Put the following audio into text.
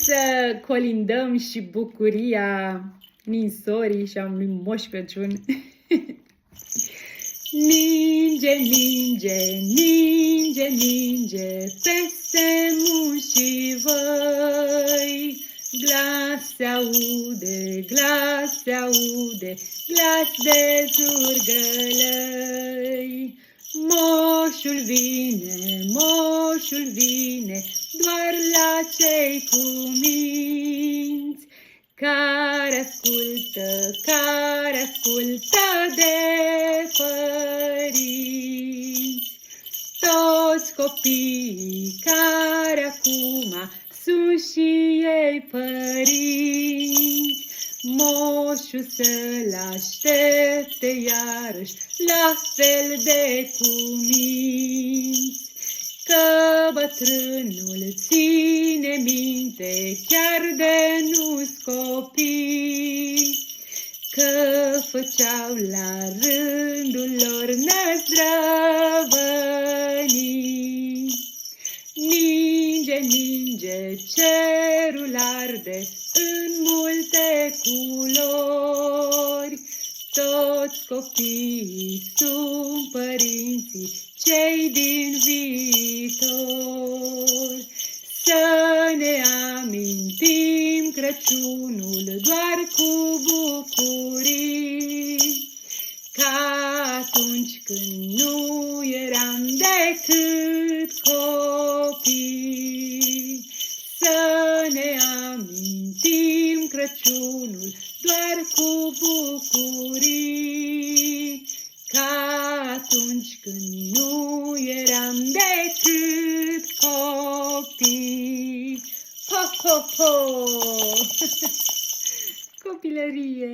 să colindăm și bucuria ninsorii și a lui Moș Crăciun. Ninge, ninge, ninge, ninge, peste munți și văi. Glas se aude, glas se aude, glas de zurgălăi. Moșul vine, moșul vine, doar la cei cu minți, care ascultă de părinți. Toți copiii care acum sunt și ei părinți, moșul să-l aștepte iarăși la fel de cuminți. Că bătrânul ține minte chiar de nu-s copii, că făceau la rândul lor năzdrăvănii. Ninge, ninge, cerul arde în multe culori, toți copiii sunt părinții cei din viitor. Să ne amintim Crăciunul doar cu bucurii, ca atunci când nu eram decât copii. Să ne amintim Crăciunul doar cu bucurii, ca atunci când nu eram decât copii. Ho, ho, ho! Copilărie!